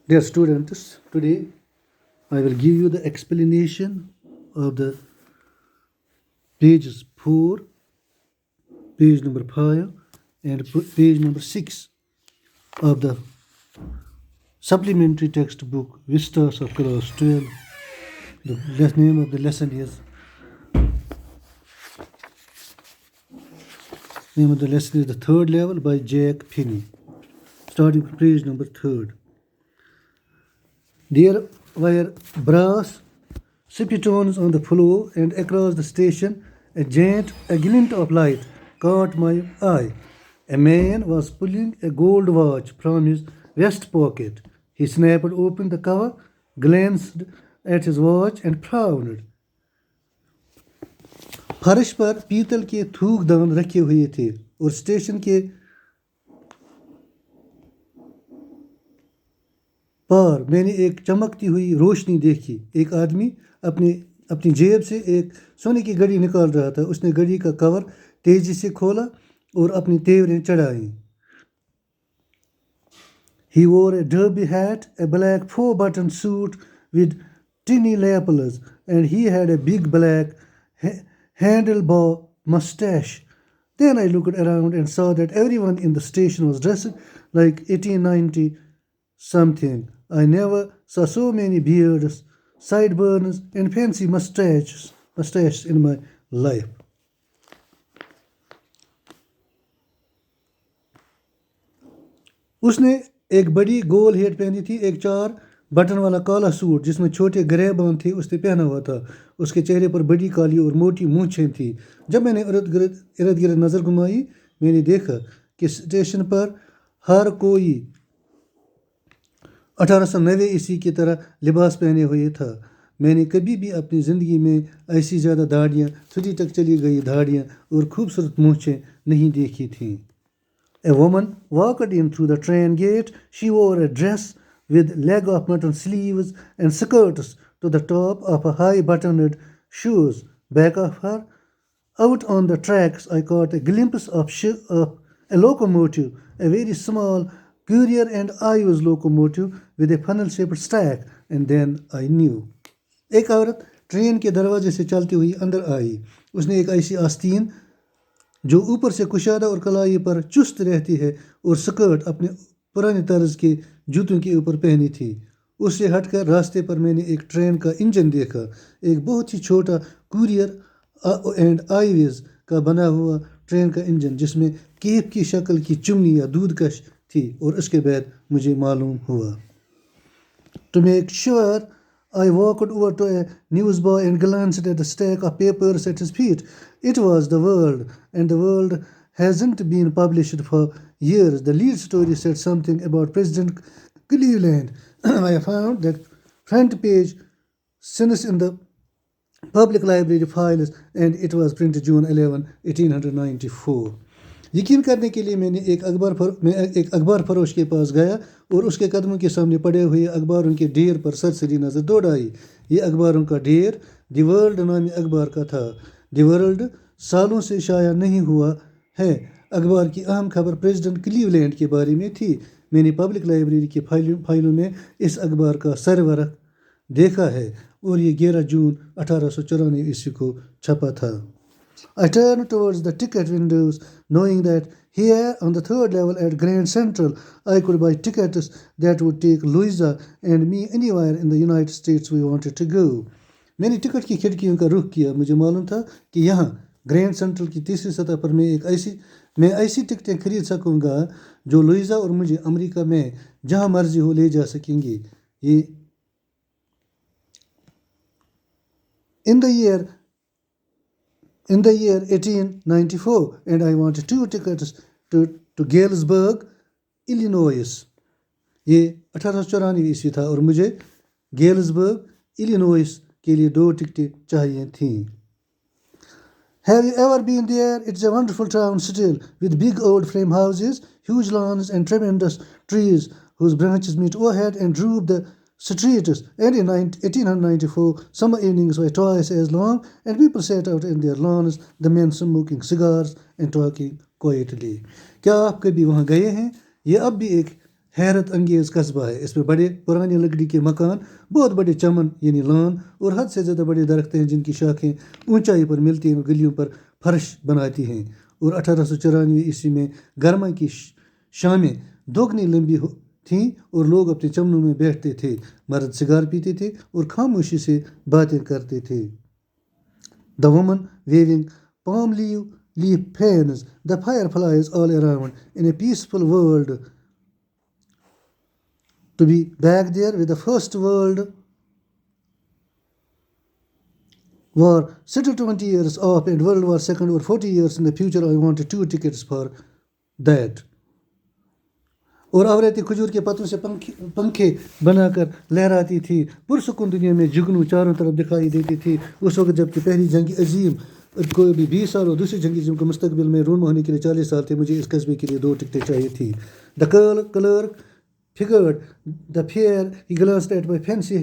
Dear students, today I will give you the explanation of the pages 4, page number 5, and page number 6 of the supplementary textbook Vistas of class 12. The name of the lesson is The Third Level by Jack Finney. Starting from page number 3. There were brass spittoons on the floor, and across the station a glint of light caught my eye. A man was pulling a gold watch from his vest pocket. He snapped open the cover, glanced at his watch and frowned. फर्श पर पीतल के थूकदान रखे हुए थे और station के पार मैंने एक चमकती हुई रोशनी देखी। एक आदमी अपनी जेब से एक सोने की घड़ी निकाल रहा था। उसने घड़ी का कवर तेजी से खोला और अपनी तेवरें चढ़ाई। He wore a derby hat, a black 4-button suit with tinny lapels, and he had a big black handlebar mustache. Then I looked around and saw that everyone in the station was dressed like 1890 something. I never saw so many beards, sideburns, and fancy mustaches in my life. उसने एक बड़ी गोल hate पहनी थी, एक 4 button वाला काला suit जिसमें छोटे गरेबान थे उसने पहना हुआ था। उसके चेहरे पर बड़ी काली और मोटी मूंछें थी। जब मैंने इर्द गिर्द नज़र घुमाई, मैंने देखा कि स्टेशन पर हर कोई 1890 ईस्वी की तरह लिबास पहने हुए था। मैंने कभी भी अपनी ज़िंदगी में ऐसी ज़्यादा दाढ़ियाँ, छुट्टी तक चली गई दाढ़ियाँ और खूबसूरत मूंछें नहीं देखी थीं। A woman walked in through the train gate. She wore a dress with leg of mutton sleeves and skirts to the top of her high-buttoned shoes. Back of her, out on the tracks, I caught a glimpse of a locomotive, a very small Courier and Ives locomotive with a funnel-shaped stack, and then I knew. एक औरत train के दरवाजे से चलती हुई अंदर आई। उसने एक ऐसी आस्तीन जो ऊपर से कुशादा और कलाई पर चुस्त रहती है और स्कर्ट अपने पुराने तर्ज के जूतों के ऊपर पहनी थी। उससे हटकर रास्ते पर मैंने एक ट्रेन का इंजन देखा, एक बहुत ही छोटा कुरियर एंड आईवेज का बना हुआ ट्रेन का इंजन जिसमें केप की शक्ल की चिमनी या दूधकश थी। और उसके बाद मुझे मालूम हुआ। To make sure, I walked over to a newsboy and glanced at the stack of papers at his feet. It was The World, and The World hasn't been published for years. The lead story said something about President Cleveland. I found that front page since in the public library files, and it was printed June 11, 1894. यकीन करने के लिए मैं एक अखबार फरोश के पास गया और उसके कदमों के सामने पड़े हुए अखबारों के ढेर पर सरसरी नज़र दौड़ाई। ये अखबारों का ढेर द वर्ल्ड नामी अखबार का था। द वर्ल्ड सालों से शाया नहीं हुआ है। अखबार की अहम खबर प्रेसिडेंट क्लीवलैंड के बारे में थी। मैंने पब्लिक लाइब्रेरी की फाइलों में इस अखबार का सरवरक देखा है और ये 11 जून 1894 ईस्वी को छपा था। I turned towards the ticket windows, knowing that here on the third level at Grand Central, I could buy tickets that would take Louisa and me anywhere in the United States we wanted to go. मैंने ticket की खिड़कियों का रुख किया। मुझे मालूम था कि यहाँ ग्रैंड सेंट्रल की तीसरी सतह पर मैं ऐसी टिकटें खरीद सकूँगा जो लुइसा और मुझे अमेरिका में जहाँ मर्जी हो ले जा सकेंगी। ये In the year 1894, and I wanted 2 tickets to Galesburg, Illinois. ये 1894 ईस्वी था और मुझे गेल्सबर्ग, इलिनॉइस के लिए 2 टिकटें चाहिए थीं। Have you ever been there? It's a wonderful town still, with big old frame houses, huge lawns, and tremendous trees whose branches meet overhead and roof the streets. And in 1894, summer evenings were twice as long, and people sat out in their lawns, the men smoking cigars and talking quietly. क्या आप कभी वहाँ गए हैं? ये अब भी एक हैरत अंगेज़ कस्बा है। इसमें बड़े पुरानी लकड़ी के मकान, बहुत बड़े चमन यानी लान और हद से ज़्यादा बड़े दरख्त हैं जिनकी शाखें ऊंचाई पर मिलती हैं और गलियों पर फर्श बनाती हैं। और 1894 ईस्वी में गर्मा की शामें दोगुनी लंबी थीं और लोग अपने चमनों में बैठते थे, मर्द सिगार पीते थे और खामोशी से बातें करते थे। The woman waving palm leaf fans, the fireflies all around, in a peaceful world. To be back there with the First World War still 20 years off and World War II or 40 years in the future, I wanted 2 tickets for that. और औरतें खजूर के पत्तों से पंखे बनाकर लहराती थी। पुरसुकून दुनिया में जुगनू चारों तरफ दिखाई देती थी। उस वक्त जबकि पहली जंग अजीम को भी 20 साल और दूसरी जंगी अजीम को मुस्तकबिल में रूम होने के लिए 40 साल थे, मुझे इस कस्बे के लिए 2 टिकटें चाहिए थी। The clerk figured the fare. He glanced at my fancy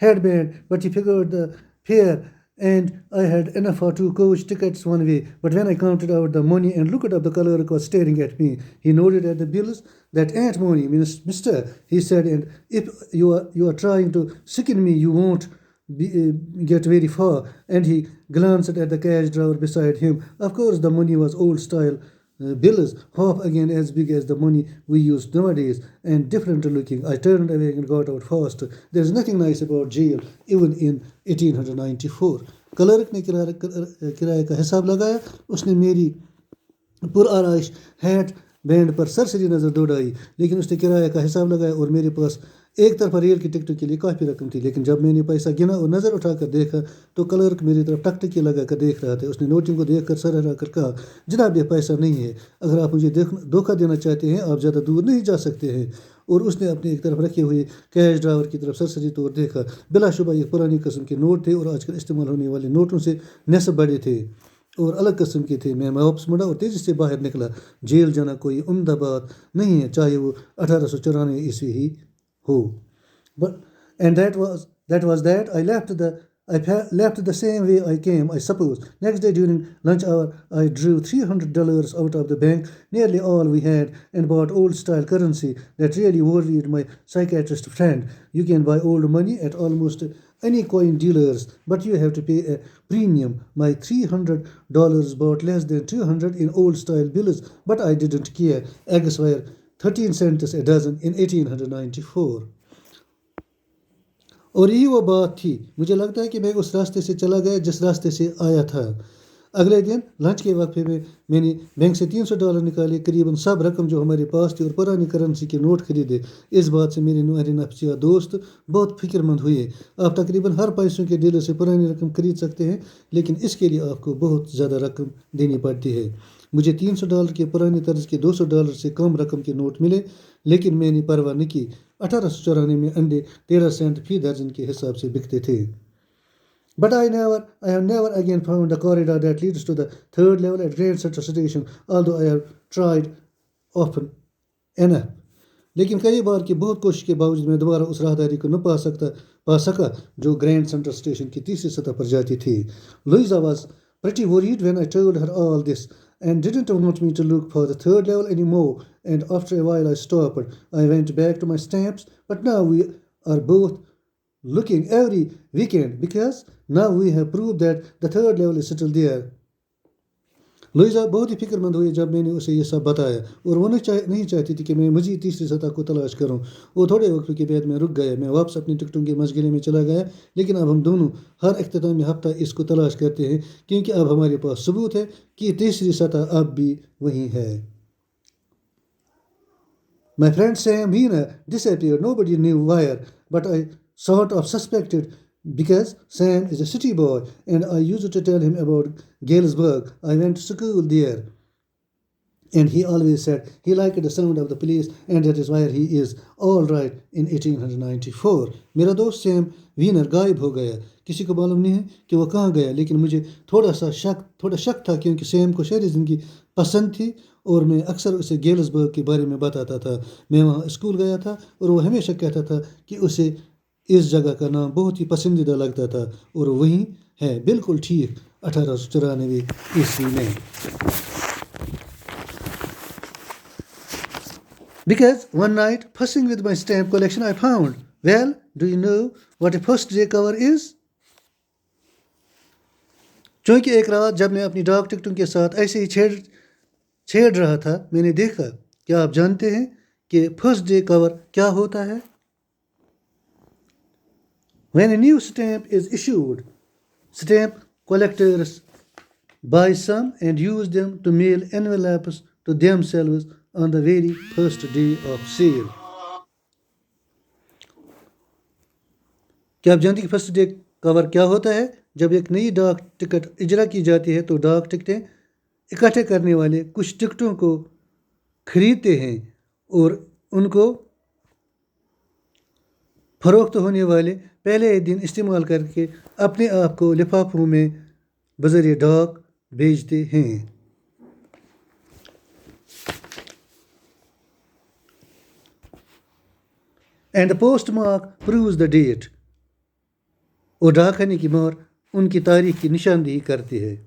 headband, but he figured the fare, and I had enough for 2 coach tickets one way. But when I counted out the money and looked up, the clerk was staring at me. He nodded at the bills. That ain't money, mister, he said, and if you are trying to sicken me, you won't get very far. And he glanced at the cash drawer beside him. Of course, the money was old style bills, half again as big as the money we use nowadays, and different looking. I turned away and got out fast. There's nothing nice about jail, even in 1894. Clerk ने किराए का हिसाब लगाया। उसने मेरी पुरआराइश hat band पर सरसरी नज़र दौड़ाई, लेकिन उसने किराए का हिसाब लगाया और मेरे पास एक तरफा रेल की टिकटों के लिए काफ़ी रकम थी। लेकिन जब मैंने पैसा गिना और नज़र उठाकर देखा तो क्लर्क मेरी तरफ टकटकी लगा कर देख रहा था। उसने नोटिंग को देखकर सर हिलाकर कहा, जनाब यह पैसा नहीं है, अगर आप मुझे धोखा देना चाहते हैं आप ज़्यादा दूर नहीं जा सकते हैं। और उसने अपने एक तरफ रखे हुए कैश ड्रावर की तरफ सरसरी तौर देखा। बिलाशुबा ये पुरानी किस्म के नोट थे और आजकल इस्तेमाल होने वाले नोटों से नस्ब बड़े थे और अलग किस्म के थे। मैं वापस मुड़ा और तेज़ी से बाहर निकला। जेल जाना कोई उम्दा बात नहीं है, चाहे वो 1894 ईस्वी ही हो। But and that was that. I left the same way I came, I suppose. Next day during lunch hour, I drew $300 out of the bank, nearly all we had, and bought old-style currency that really worried my psychiatrist friend. You can buy old money at almost any coin dealers, but you have to pay a premium. My $300 bought less than 200 in old-style bills, but I didn't care. Eggs were 13 cents a dozen in 1894. और यही वो बात थी। मुझे लगता है कि मैं उस रास्ते से चला गया जिस रास्ते से आया था। अगले दिन लंच के वक्त में मैंने बैंक से $300 निकाले, करीबन सब रकम जो हमारे पास थी, और पुरानी करेंसी के नोट खरीदे। इस बात से मेरे नुआरे नफ्सिया दोस्त बहुत फिक्रमंद हुए। आप तकरीबन हर पैसों के डीलर से पुरानी रकम खरीद सकते हैं, लेकिन इसके लिए आपको बहुत ज़्यादा रकम देनी पड़ती है। मुझे $300 के पुराने तर्ज के $200 से कम रकम के नोट मिले, लेकिन मैंने परवाह नहीं की। 1894 में अंडे 13 सेंट फी दर्जन के हिसाब से बिकते थे। But I have never again found the corridor that leads to the 3rd level at Grand Central Station, although I have tried often enough. लेकिन कई बार की बहुत कोशिश के बावजूद मैं दोबारा उस राहदारी को न पा सका जो ग्रैंड सेंट्रल स्टेशन की तीसरी सतह पर जाती थी। Louisa was pretty worried when I told her all this and didn't want me to look for the 3rd level anymore, and after a while I stopped. I went back to my stamps, but now we are both looking every weekend because now we have proved that the 3rd level is still there. Luisa बहुत ही फिक्रमंद हुई जब मैंने उसे ये सब बताया, और वो नहीं चाहती थी कि मैं मज़ीद तीसरी सतह को तलाश करूं। वो थोड़े वक्त के बाद मैं रुक गया। मैं वापस अपनी टिकटों के मशगले में चला गया, लेकिन अब हम दोनों हर इख्तितामी हफ्ता इसको तलाश करते हैं, क्योंकि अब हमारे पास सबूत है कि तीसरी सतह अब भी वहीं है। My friend Sam Wiener disappeared. Nobody knew where, but I sort of suspected because Sam is a city boy and I used to tell him about Galesburg. I went to school there. And he always said he liked the sound of the police and that is why he is all right in 1894. मेरा दोस्त Sam Wiener गायब हो गया। किसी को मालूम नहीं है कि वो कहाँ गया, लेकिन मुझे थोड़ा शक था क्योंकि सैम को शहरी ज़िंदगी पसंद थी और मैं अक्सर उसे गेल्सबर्ग के बारे में बताता था। मैं वहाँ स्कूल गया था और वो हमेशा कहता था कि उसे इस जगह का नाम बहुत ही पसंदीदा लगता था, और वहीं है बिल्कुल ठीक 1894 ईस्वी में। Because one night, fussing with my stamp collection, I found, well, do you know what a first day cover is? चूंकि एक रात जब मैं अपनी डाक टिकटों के साथ ऐसे ही छेड़ रहा था, मैंने देखा, क्या आप जानते हैं कि फर्स्ट डे कवर क्या होता है? When a new stamp is issued, stamp collectors buy some and use them to mail envelopes to themselves on the very first day of sale. क्या आप जानते हैं कि फर्स्ट डे कवर क्या होता है? जब एक नई डाक टिकट इजरा की जाती है तो डाक टिकटें इकट्ठे करने वाले कुछ टिकटों को खरीदते हैं और उनको फरोख्त होने वाले पहले ही दिन इस्तेमाल करके अपने आप को लिफाफों में बज़रिए डाक भेजते हैं. And the postmark proves the date. और डाकखाने की मोहर उनकी तारीख की निशानदेही करती है.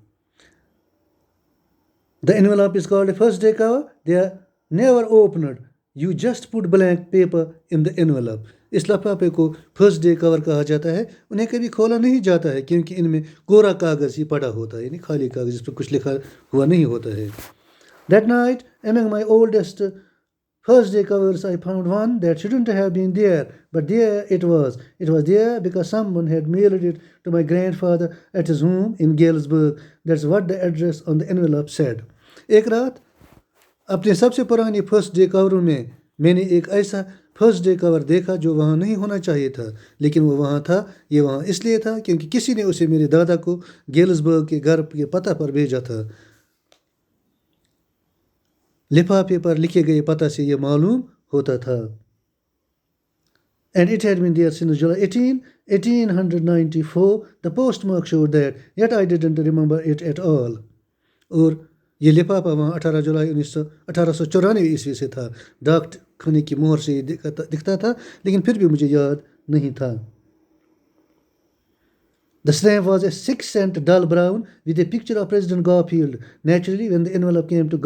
The envelope is called a first day cover. They are never opened. You just put blank paper in the envelope. इस लिफाफे को फर्स्ट डे कवर कहा जाता है. उन्हें कभी खोला नहीं जाता है क्योंकि इनमें कोरा कागज़ ही पड़ा होता है, यानी खाली कागज़ जिस पर कुछ लिखा हुआ नहीं होता है. That night, among my oldest first day covers, I found one that shouldn't have been there, but there it was. It was there because someone had mailed it to my grandfather at his home in Galesburg. That's what the address on the envelope said. एक रात अपने सबसे पुराने first day कवरों में मैंने एक ऐसा first day cover देखा जो वहाँ नहीं होना चाहिए था, लेकिन वो वहाँ था. ये वहाँ इसलिए था क्योंकि किसी ने उसे मेरे दादा को गेल्सबर्ग के घर के पता पर भेजा था. लिफाफे पर लिखे गए पता से यह मालूम होता था. And it had been there since July 18, 1894. The postmark showed that, yet I didn't remember it at all. और ये लिफाफा वहाँ 18 जुलाई 1894 ईस्वी से था. डाक खाने की मोहर से दिखता था, लेकिन फिर भी मुझे याद नहीं था. The stamp was a 6-cent dull brown with a picture of President Garfield. Naturally, when the envelope came to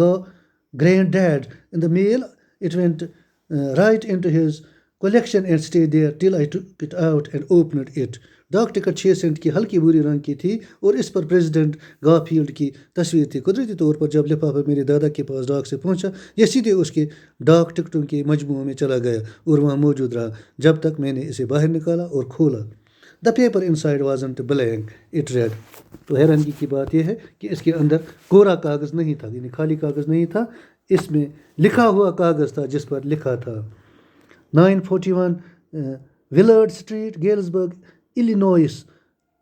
Granddad in the mail, it went right into his collection and stayed there till I took it out and opened it. डाक ticket 6 Saint की हल्की भूरी रंग की थी और इस पर प्रेसिडेंट गारफील्ड की तस्वीर थी. कुदरती तौर पर जब लिफाफा मेरे दादा के पास डाक से पहुंचा, यह सीधे उसके डाक टिकटों के मजमू में चला गया और वहां मौजूद रहा जब तक मैंने इसे बाहर निकाला और खोला. The paper inside wasn't blank, it red. तो हैरानगी की बात यह है कि इसके अंदर कोरा कागज़ नहीं था, यानी खाली कागज़ नहीं था. इसमें लिखा हुआ कागज़ था जिस पर लिखा था 941 Willard street, Galesburg, Illinois,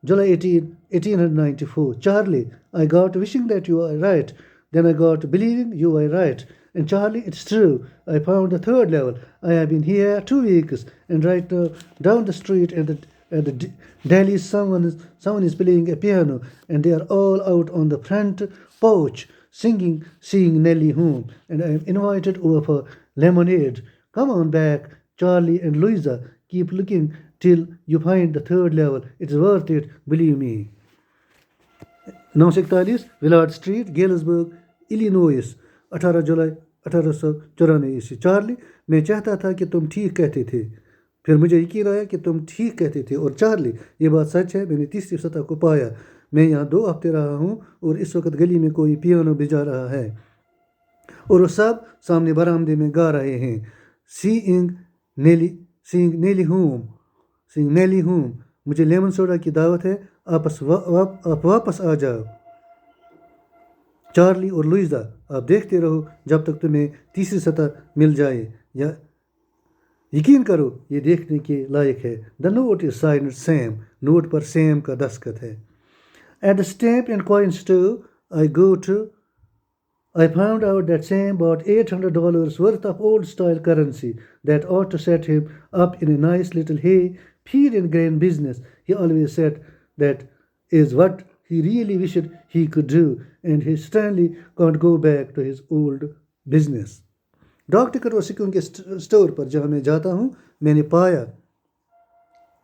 July 18, 1894. Charlie, I got wishing that you are right. Then I got believing you are right. And Charlie, it's true. I found the third level. I have been here 2 weeks. And right now, down the street at the deli, someone is playing a piano. And they are all out on the front porch singing Nellie home. And I am invited over for lemonade. Come on back, Charlie and Louisa. Keep looking till you find the third level. It's worth it, believe me. 941 Willard street, Galesburg, Illinois, 18 जुलाई 1894 ईस्वी. Charlie, मैं चाहता था कि तुम ठीक कहते थे. फिर मुझे यकीन आया कि तुम ठीक कहते थे. और चार्ली, ये बात सच है, मैंने तीसरी सतह को पाया. मैं यहाँ 2 हफ्ते रहा हूँ और इस वक्त गली में कोई पियानो बजा रहा है और वो सब सामने बरामदे में गा रहे हैं सीइंग नेली होम. मुझे लेमन सोडा की दावत है. आप वापस आ जाओ. चार्ली और लुइजा, आप देखते रहो जब तक तुम्हें तीसरी सतह मिल जाए. या यकीन करो, ये देखने के लायक है. The note is signed Sam. Note पर सैम का दस्तखत है. At the stamp and coin store I go to, I found out that Sam bought $800 worth of old-style currency that ought to set him up in a nice little hay-feed and grain business. He always said that is what he really wished he could do, and he certainly can't go back to his old business. डाक ticket और सिक्कों के store पर जहाँ मैं जाता हूँ, मैंने पाया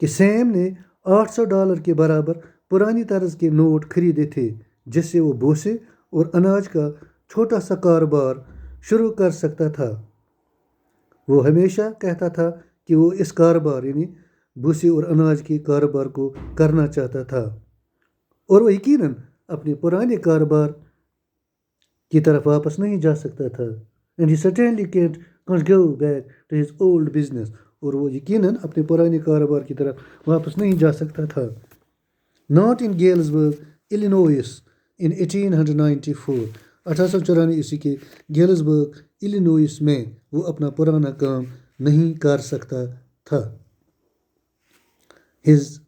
कि सैम ने $800 के बराबर पुरानी तर्ज के नोट खरीदे थे जिससे वो भूसे और अनाज का छोटा सा कारोबार शुरू कर सकता था. वो हमेशा कहता था कि वो इस कारोबार यानी भूसे और अनाज के कारोबार को करना चाहता था और वो यकीनन अपने पुराने कारोबार की तरफ वापस नहीं जा सकता था। And he certainly can't go back to his old business, और वो यकीनन अपने पुराने कारोबार की तरफ वापस नहीं जा सकता था। Not in Galesburg, Illinois in 1894, 1894 ईस्वी के गेल्सबर्ग इलिनोइस में वो अपना पुराना काम नहीं कर सकता था। His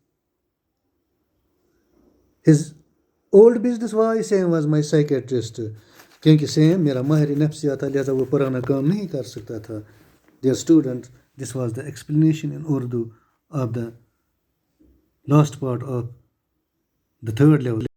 old business why Sam was my psychiatrist, क्योंकि सैम मेरा माहिर नफ्सियात था, लिहाजा वो पुराना काम नहीं कर सकता था। Dear students, this was the explanation in Urdu of the last part of the third level.